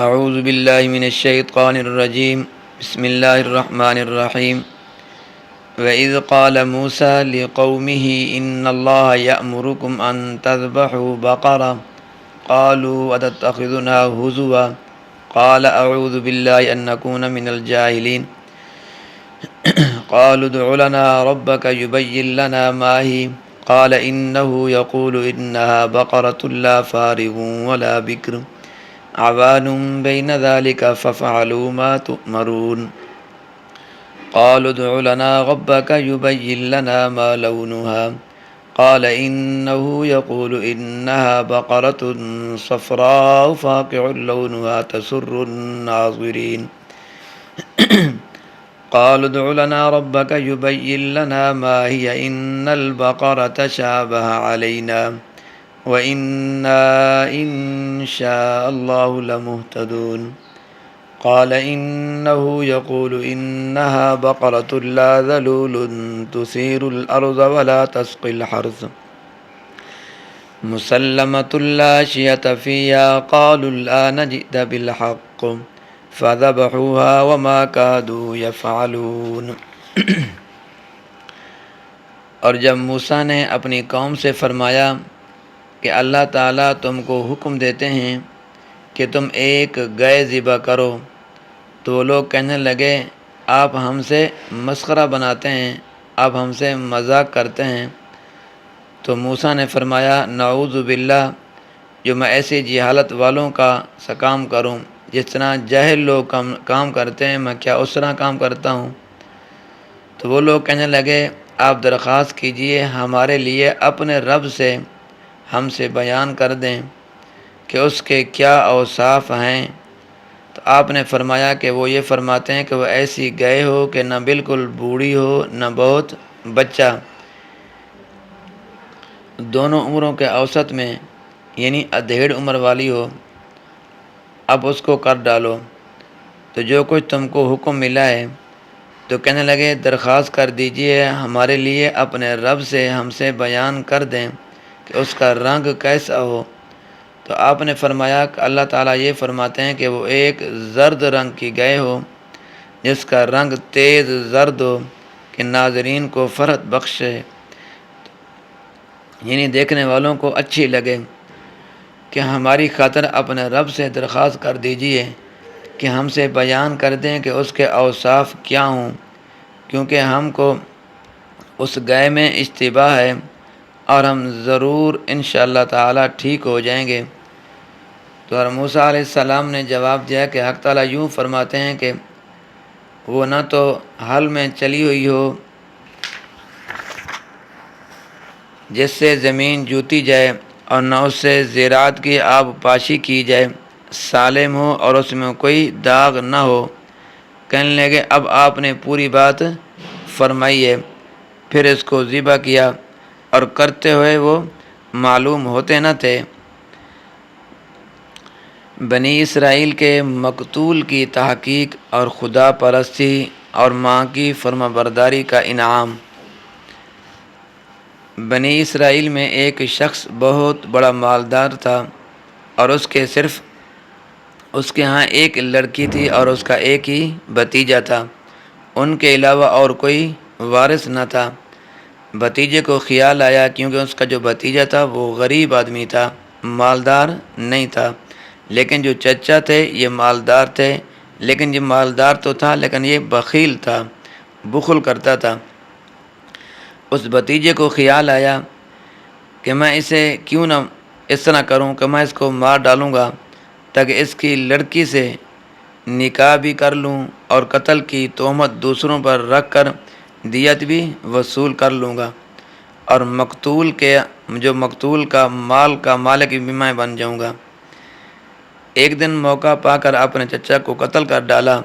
اعوذ باللہ من الشیطان الرجیم بسم اللہ الرحمن الرحیم وَإِذْ قَالَ مُوسَىٰ لِقَوْمِهِ إِنَّ اللَّهَ يَأْمُرُكُمْ أَن تَذْبَحُوا بَقَرَةً قَالُوا أَتَتَّخِذُنَا هُزُوًا قَالَ أَعُوذُ بِاللَّهِ أَن أَكُونَ مِنَ الْجَاهِلِينَ قَالُوا ادْعُ لَنَا رَبَّكَ يُبَيِّن لَّنَا مَا هِيَ قَالَ إِنَّهُ يَقُولُ إِنَّهَا بَقَرَةٌ لَّا فَارِضٌ وَلَا بِكْرٌ عَوَانٌ بَيْنَ ذَلِكَ فَافْعَلُوا مَا تُؤْمَرُونَ قالوا ادْعُ لَنَا رَبَّكَ يُبَيِّن لَّنَا مَا لَوْنُهَا قَالَ إِنَّهُ يَقُولُ إِنَّهَا بَقَرَةٌ صَفْرَاءُ فَاقِعٌ لَّوْنُهَا تَسُرُّ النَّاظِرِينَ قالوا ادْعُ لَنَا رَبَّكَ يُبَيِّن لَّنَا مَا هِيَ إِنَّ الْبَقَرَةَ شَابَهَ عَلَيْنَا وَإِنَّا إِن شَاءَ اللَّهُ لَمُهْتَدُونَ قال إنه يقول إنها بقرة لا ذلول تثير الأرض ولا تسقي الحرث مسلمة لا شية فيها قالوا الآن جئت بالحق فذبحوها وما كادوا يفعلون اور جب موسیٰ نے اپنی قوم سے فرمایا کہ اللہ تعالیٰ تم کو حکم دیتے ہیں کہ تم ایک گائے ذبح کرو، تو وہ لوگ کہنے لگے آپ ہم سے مسخرہ بناتے ہیں، آپ ہم سے مذاق کرتے ہیں۔ تو موسیٰ نے فرمایا نعوذ باللہ، جو میں ایسی جہالت والوں کا سا کام کروں، جس طرح جاہل لوگ کام کرتے ہیں میں کیا اس طرح کام کرتا ہوں۔ تو وہ لوگ کہنے لگے آپ درخواست کیجئے ہمارے لیے اپنے رب سے، ہم سے بیان کر دیں کہ اس کے کیا اوصاف ہیں۔ تو آپ نے فرمایا کہ وہ یہ فرماتے ہیں کہ وہ ایسی گائے ہو کہ نہ بالکل بوڑھی ہو نہ بہت بچہ، دونوں عمروں کے اوسط میں، یعنی ادھیڑ عمر والی ہو، اب اس کو کر ڈالو۔ تو جو کچھ تم کو حکم ملا ہے، تو کہنے لگے درخواست کر دیجئے ہمارے لیے اپنے رب سے، ہم سے بیان کر دیں کہ اس کا رنگ کیسا ہو۔ تو آپ نے فرمایا کہ اللہ تعالیٰ یہ فرماتے ہیں کہ وہ ایک زرد رنگ کی گائے ہو، جس کا رنگ تیز زرد ہو کہ ناظرین کو فرحت بخشے، یعنی دیکھنے والوں کو اچھی لگے، کہ ہماری خاطر اپنے رب سے درخواست کر دیجئے کہ ہم سے بیان کر دیں کہ اس کے اوصاف کیا ہوں، کیونکہ ہم کو اس گائے میں اشتباہ ہے اور ہم ضرور انشاءاللہ تعالیٰ ٹھیک ہو جائیں گے۔ تو موسیٰ علیہ السلام نے جواب دیا کہ حق تعالیٰ یوں فرماتے ہیں کہ وہ نہ تو حل میں چلی ہوئی ہو جس سے زمین جوتی جائے، اور نہ اس سے زراعت کی آب پاشی کی جائے، سالم ہو اور اس میں کوئی داغ نہ ہو۔ کہنے لگے اب آپ نے پوری بات فرمائی ہے۔ پھر اس کو ذبح کیا، اور کرتے ہوئے وہ معلوم ہوتے نہ تھے۔ بنی اسرائیل کے مقتول کی تحقیق اور خدا پرستی اور ماں کی فرما برداری کا انعام۔ بنی اسرائیل میں ایک شخص بہت بڑا مالدار تھا، اور اس کے ہاں ایک لڑکی تھی اور اس کا ایک ہی بھتیجا تھا، ان کے علاوہ اور کوئی وارث نہ تھا۔ بھتیجے کو خیال آیا، کیونکہ اس کا جو بھتیجا تھا وہ غریب آدمی تھا، مالدار نہیں تھا، لیکن جو چچا تھے یہ مالدار تھے، لیکن یہ مالدار تو تھا لیکن یہ بخیل تھا، بخل کرتا تھا۔ اس بھتیجے کو خیال آیا کہ میں اسے کیوں نہ اس طرح کروں کہ میں اس کو مار ڈالوں گا، تاکہ اس کی لڑکی سے نکاح بھی کر لوں اور قتل کی تہمت دوسروں پر رکھ کر دیت بھی وصول کر لوں گا، اور مقتول کا مال کا مالک بھی میں بن جاؤں گا۔ ایک دن موقع پا کر اپنے چچا کو قتل کر ڈالا،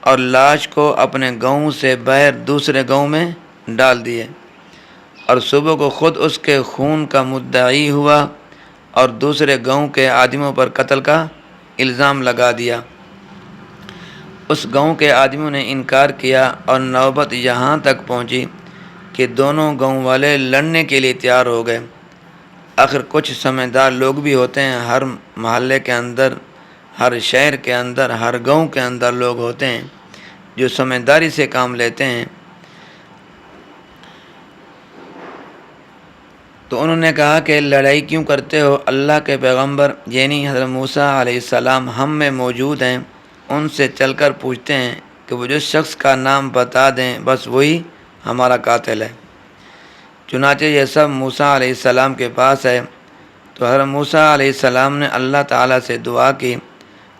اور لاش کو اپنے گاؤں سے باہر دوسرے گاؤں میں ڈال دیے، اور صبح کو خود اس کے خون کا مدعی ہوا اور دوسرے گاؤں کے آدمیوں پر قتل کا الزام لگا دیا۔ اس گاؤں کے آدمیوں نے انکار کیا، اور نوبت یہاں تک پہنچی کہ دونوں گاؤں والے لڑنے کے لیے تیار ہو گئے۔ آخر کچھ سمجھدار لوگ بھی ہوتے ہیں، ہر محلے کے اندر ہر شہر کے اندر، ہر گاؤں کے اندر لوگ ہوتے ہیں جو سمجھداری سے کام لیتے ہیں۔ تو انہوں نے کہا کہ لڑائی کیوں کرتے ہو؟ اللہ کے پیغمبر یعنی حضرت موسیٰ علیہ السلام ہم میں موجود ہیں، ان سے چل کر پوچھتے ہیں کہ وہ جس شخص کا نام بتا دیں بس وہی ہمارا قاتل ہے۔ چنانچہ یہ سب موسیٰ علیہ السلام کے پاس ہے۔ تو حضرت موسیٰ علیہ السلام نے اللہ تعالیٰ سے دعا کی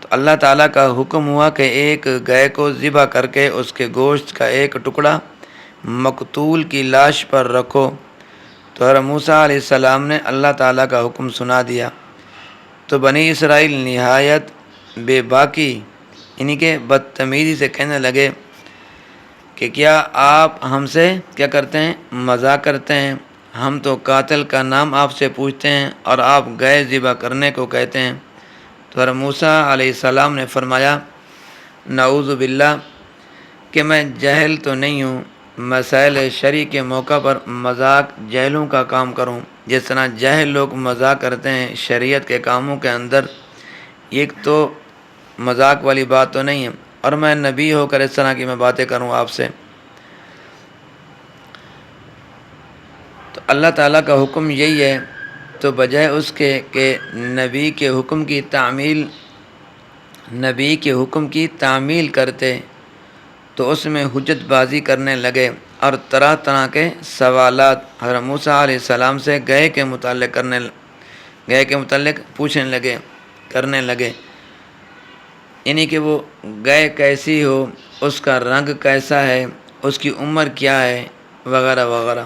تو اللہ تعالیٰ کا حکم ہوا کہ ایک گائے کو ذبح کر کے اس کے گوشت کا ایک ٹکڑا مقتول کی لاش پر رکھو۔ تو حضرت موسیٰ علیہ السلام نے اللہ تعالیٰ کا حکم سنا دیا۔ تو بنی اسرائیل نہایت بے باکی یعنی کہ بدتمیزی سے کہنے لگے کہ کیا آپ ہم سے کیا کرتے ہیں؟ مذاق کرتے ہیں؟ ہم تو قاتل کا نام آپ سے پوچھتے ہیں اور آپ گائے ذبح کرنے کو کہتے ہیں۔ تو حضرت موسیٰ علیہ السلام نے فرمایا نعوذ باللہ کہ میں جاہل تو نہیں ہوں، مسائل شرعی کے موقع پر مذاق جاہلوں کا کام کروں، جس طرح جاہل لوگ مذاق کرتے ہیں شریعت کے کاموں کے اندر، ایک تو مذاق والی بات تو نہیں ہے، اور میں نبی ہو کر اس طرح کی میں باتیں کروں آپ سے۔ تو اللہ تعالیٰ کا حکم یہی ہے، تو بجائے اس کے کہ نبی کے حکم کی تعمیل کرتے تو اس میں حجت بازی کرنے لگے اور طرح طرح کے سوالات حضرت موسیٰ علیہ السلام سے گائے کے متعلق کرنے لگے، یعنی کہ وہ گائے کیسی ہو، اس کا رنگ کیسا ہے، اس کی عمر کیا ہے، وغیرہ وغیرہ۔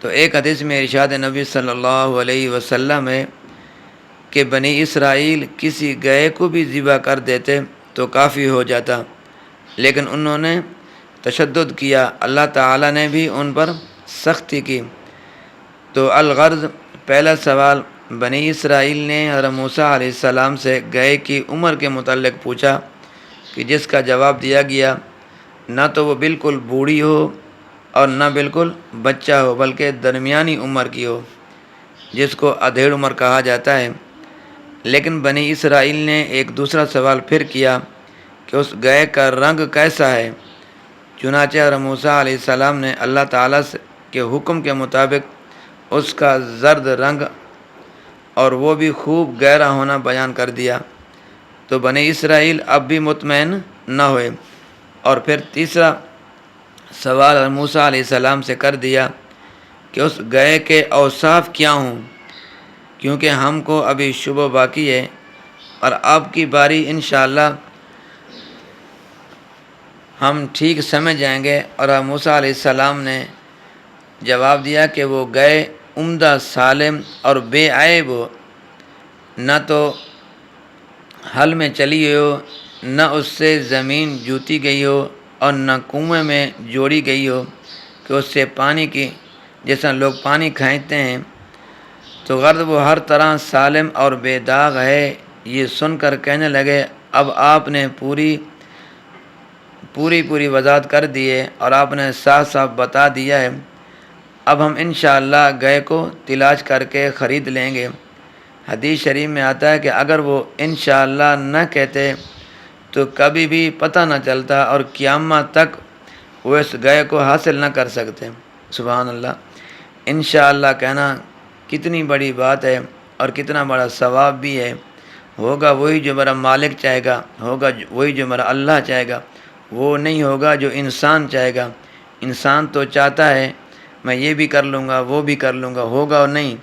تو ایک حدیث میں ارشاد نبی صلی اللہ علیہ وسلم ہے کہ بنی اسرائیل کسی گائے کو بھی ذبح کر دیتے تو کافی ہو جاتا، لیکن انہوں نے تشدد کیا، اللہ تعالیٰ نے بھی ان پر سختی کی۔ تو الغرض پہلا سوال، بنی اسرائیل نے حضرت موسیٰ علیہ السلام سے گائے کی عمر کے متعلق پوچھا کہ جس کا جواب دیا گیا نہ تو وہ بالکل بوڑھی ہو اور نہ بالکل بچہ ہو، بلکہ درمیانی عمر کی ہو، جس کو ادھیڑ عمر کہا جاتا ہے۔ لیکن بنی اسرائیل نے ایک دوسرا سوال پھر کیا کہ اس گائے کا رنگ کیسا ہے؟ چنانچہ حضرت موسیٰ علیہ السلام نے اللہ تعالیٰ کے حکم کے مطابق اس کا زرد رنگ اور وہ بھی خوب گہرا ہونا بیان کر دیا۔ تو بنی اسرائیل اب بھی مطمئن نہ ہوئے، اور پھر تیسرا سوال حضرت موسیٰ علیہ السلام سے کر دیا کہ اس گائے کے اوصاف کیا ہوں، کیونکہ ہم کو ابھی شبہ باقی ہے، اور آپ کی باری انشاءاللہ ہم ٹھیک سمجھ جائیں گے۔ اور موسیٰ علیہ السلام نے جواب دیا کہ وہ گائے عمدہ، سالم اور بے عیب ہو، نہ تو حل میں چلی ہو، نہ اس سے زمین جوتی گئی ہو، اور نہ کنویں میں جوڑی گئی ہو کہ اس سے پانی کی جیسا لوگ پانی کھینچتے ہیں۔ تو غرض وہ ہر طرح سالم اور بے داغ ہے۔ یہ سن کر کہنے لگے اب آپ نے پوری وضاحت کر دی ہے اور آپ نے صاف صاف بتا دیا ہے، اب ہم انشاءاللہ گائے کو تلاش کر کے خرید لیں گے۔ حدیث شریف میں آتا ہے کہ اگر وہ انشاءاللہ نہ کہتے تو کبھی بھی پتہ نہ چلتا اور قیامت تک وہ اس گائے کو حاصل نہ کر سکتے۔ سبحان اللہ، انشاءاللہ کہنا کتنی بڑی بات ہے اور کتنا بڑا ثواب بھی ہے۔ ہوگا وہی جو میرا مالک چاہے گا، ہوگا وہی جو میرا اللہ چاہے گا، وہ نہیں ہوگا جو انسان چاہے گا۔ انسان تو چاہتا ہے میں یہ بھی کر لوں گا، وہ بھی کر لوں گا، ہوگا اور نہیں،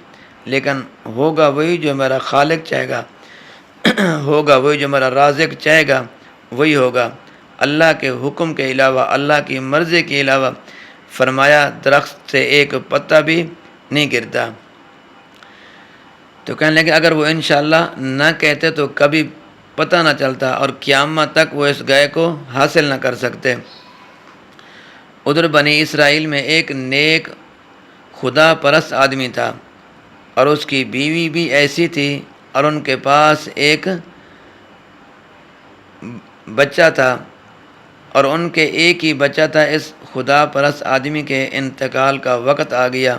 لیکن ہوگا وہی جو میرا خالق چاہے گا، ہوگا وہی جو میرا رازق چاہے گا، وہی ہوگا۔ اللہ کے حکم کے علاوہ، اللہ کی مرضی کے علاوہ فرمایا درخت سے ایک پتا بھی نہیں گرتا۔ تو کہنے لگے اگر وہ انشاءاللہ نہ کہتے تو کبھی پتہ نہ چلتا اور قیامت تک وہ اس گائے کو حاصل نہ کر سکتے۔ ادھر بنی اسرائیل میں ایک نیک خدا پرست آدمی تھا، اور اس کی بیوی بھی ایسی تھی، اور ان کے پاس ایک بچہ تھا، اور ان کے ایک ہی بچہ تھا۔ اس خدا پرست آدمی کے انتقال کا وقت آ گیا،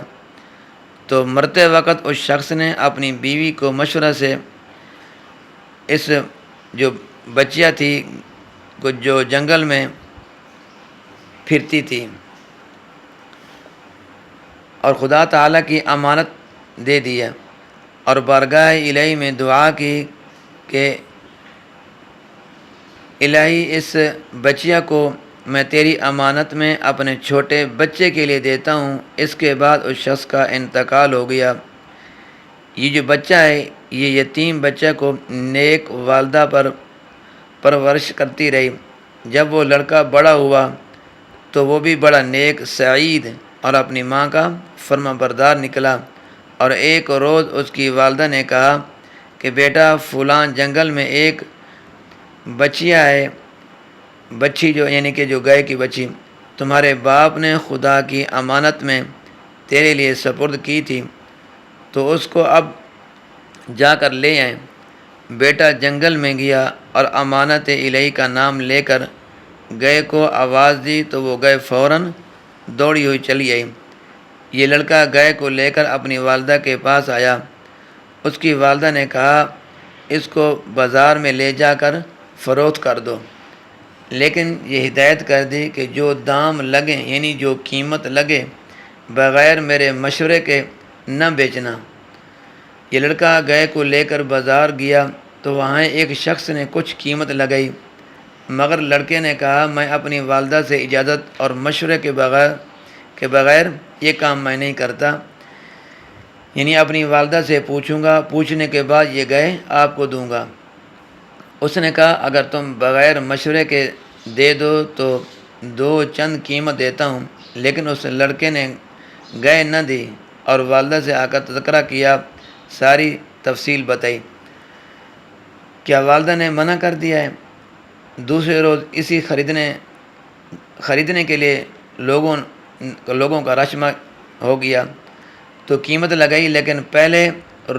تو مرتے وقت اس شخص نے اپنی بیوی کو مشورہ سے اس جو بچیاں تھی کچھ جو جنگل میں پھرتی تھی اور خدا تعالیٰ کی امانت دے دیا اور بارگاہ الہی میں دعا کی کہ الہی اس بچیا کو میں تیری امانت میں اپنے چھوٹے بچے کے لیے دیتا ہوں۔ اس کے بعد اس شخص کا انتقال ہو گیا۔ یہ جو بچہ ہے یہ یتیم بچہ کو نیک والدہ پر پرورش کرتی رہی۔ جب وہ لڑکا بڑا ہوا تو وہ بھی بڑا نیک سعید اور اپنی ماں کا فرما بردار نکلا، اور ایک روز اس کی والدہ نے کہا کہ بیٹا فلاں جنگل میں ایک بچیا ہے، بچی جو یعنی کہ جو گائے کی بچی تمہارے باپ نے خدا کی امانت میں تیرے لیے سپرد کی تھی، تو اس کو اب جا کر لے آئیں۔ بیٹا جنگل میں گیا اور امانت الہی کا نام لے کر گائے کو آواز دی تو وہ گائے فوراً دوڑی ہوئی چلی آئی۔ یہ لڑکا گائے کو لے کر اپنی والدہ کے پاس آیا۔ اس کی والدہ نے کہا اس کو بازار میں لے جا کر فروخت کر دو، لیکن یہ ہدایت کر دی کہ جو دام لگے یعنی جو قیمت لگے بغیر میرے مشورے کے نہ بیچنا۔ یہ لڑکا گائے کو لے کر بازار گیا تو وہاں ایک شخص نے کچھ قیمت لگائی، مگر لڑکے نے کہا میں اپنی والدہ سے اجازت اور مشورے کے بغیر یہ کام میں نہیں کرتا، یعنی اپنی والدہ سے پوچھوں گا، پوچھنے کے بعد یہ گائے آپ کو دوں گا۔ اس نے کہا اگر تم بغیر مشورے کے دے دو تو دو چند قیمت دیتا ہوں، لیکن اس لڑکے نے گائے نہ دی اور والدہ سے آ کر تذکرہ کیا، ساری تفصیل بتائی۔ کیا والدہ نے منع کر دیا ہے؟ دوسرے روز اسی خریدنے کے لیے لوگوں کا رشمہ ہو گیا تو قیمت لگائی، لیکن پہلے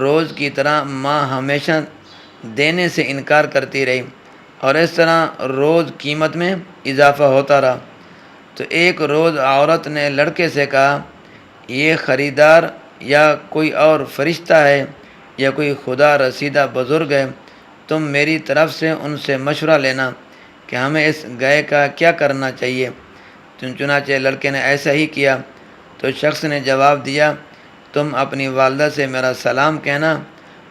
روز کی طرح ماں ہمیشہ دینے سے انکار کرتی رہی اور اس طرح روز قیمت میں اضافہ ہوتا رہا۔ تو ایک روز عورت نے لڑکے سے کہا یہ خریدار یا کوئی اور فرشتہ ہے یا کوئی خدا رسیدہ بزرگ ہے، تم میری طرف سے ان سے مشورہ لینا کہ ہمیں اس گائے کا کیا کرنا چاہیے۔ چنانچہ لڑکے نے ایسا ہی کیا۔ تو شخص نے جواب دیا تم اپنی والدہ سے میرا سلام کہنا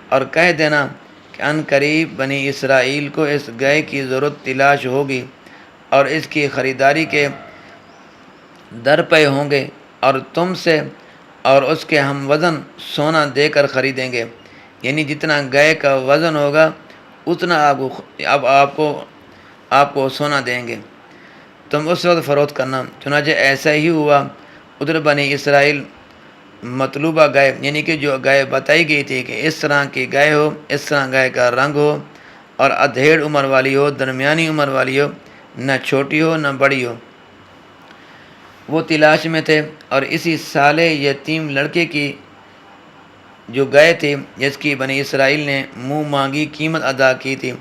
اور کہہ دینا کہ ان قریب بنی اسرائیل کو اس گائے کی ضرورت تلاش ہوگی اور اس کی خریداری کے در پے ہوں گے، اور تم سے اور اس کے ہم وزن سونا دے کر خریدیں گے، یعنی جتنا گائے کا وزن ہوگا اتنا آپ کو سونا دیں گے، تم اس وقت فروخت کرنا۔ چنانچہ ایسا ہی ہوا۔ ادھر بنی اسرائیل مطلوبہ گائے یعنی کہ جو گائے بتائی گئی تھی کہ اس طرح کی گائے ہو، اس طرح گائے کا رنگ ہو اور ادھیڑ عمر والی ہو، درمیانی عمر والی ہو، نہ چھوٹی ہو نہ بڑی ہو، وہ تلاش میں تھے۔ اور اسی سال یتیم لڑکے کی جو گائے تھی جس کی بنی اسرائیل نے منہ مانگی قیمت ادا کی تھی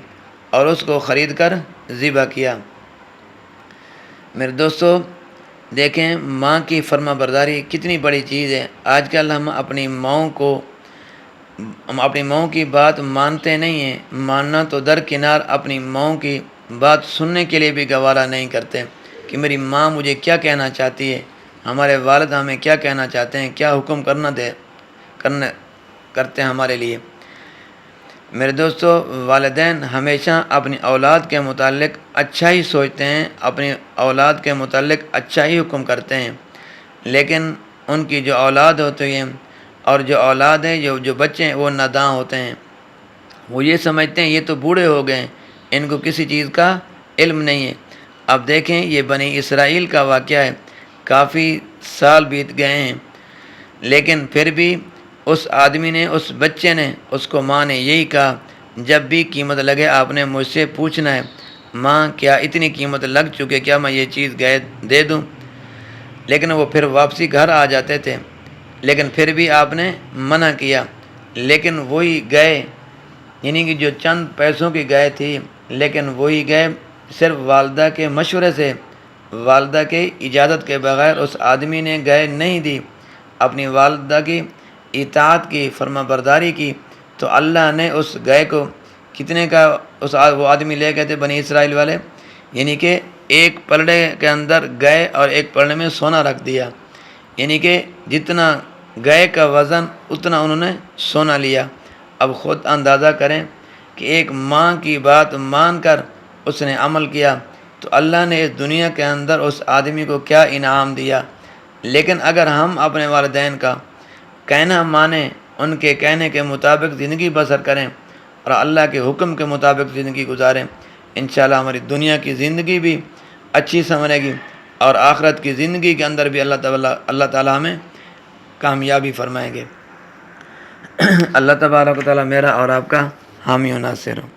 اور اس کو خرید کر ذبح کیا۔ میرے دوستو دیکھیں ماں کی فرما برداری کتنی بڑی چیز ہے۔ آج کل ہم اپنی ماؤں کی بات مانتے نہیں ہیں، ماننا تو درکنار اپنی ماؤں کی بات سننے کے لیے بھی گوارا نہیں کرتے کہ میری ماں مجھے کیا کہنا چاہتی ہے، ہمارے والد ہمیں کیا کہنا چاہتے ہیں، کیا حکم کرتے ہیں ہمارے لیے۔ میرے دوستو والدین ہمیشہ اپنی اولاد کے متعلق اچھا ہی سوچتے ہیں، اپنی اولاد کے متعلق اچھا ہی حکم کرتے ہیں، لیکن ان کی جو اولاد ہوتی ہے اور جو اولاد ہے جو بچے ہیں وہ ناداں ہوتے ہیں، وہ یہ سمجھتے ہیں یہ تو بوڑھے ہو گئے ہیں، ان کو کسی چیز کا علم نہیں ہے۔ اب دیکھیں یہ بنی اسرائیل کا واقعہ ہے، کافی سال بیت گئے ہیں، لیکن پھر بھی اس آدمی نے، اس بچے نے، اس کو ماں نے یہی کہا جب بھی قیمت لگے آپ نے مجھ سے پوچھنا ہے ماں کیا اتنی قیمت لگ چکے، کیا میں یہ چیز گائے دے دوں؟ لیکن وہ پھر واپسی گھر آ جاتے تھے، لیکن پھر بھی آپ نے منع کیا۔ لیکن وہی گائے یعنی کہ جو چند پیسوں کی گائے تھی، لیکن وہی گائے صرف والدہ کے مشورے سے، والدہ کے اجازت کے بغیر اس آدمی نے گائے نہیں دی، اپنی والدہ کی اطاعت کی، فرما برداری کی، تو اللہ نے اس گائے کو کتنے کا وہ آدمی لے گئے تھے بنی اسرائیل والے، یعنی کہ ایک پلڑے کے اندر گئے اور ایک پلڑے میں سونا رکھ دیا، یعنی کہ جتنا گئے کا وزن اتنا انہوں نے سونا لیا۔ اب خود اندازہ کریں کہ ایک ماں کی بات مان کر اس نے عمل کیا تو اللہ نے اس دنیا کے اندر اس آدمی کو کیا انعام دیا۔ لیکن اگر ہم اپنے والدین کا کہنا مانیں، ان کے کہنے کے مطابق زندگی بسر کریں اور اللہ کے حکم کے مطابق زندگی گزاریں، انشاءاللہ ہماری دنیا کی زندگی بھی اچھی سنورے گی اور آخرت کی زندگی کے اندر بھی اللہ تعالیٰ ہمیں کامیابی فرمائیں گے۔ اللہ تبارک و تعالیٰ میرا اور آپ کا حامی و ناصر ہو۔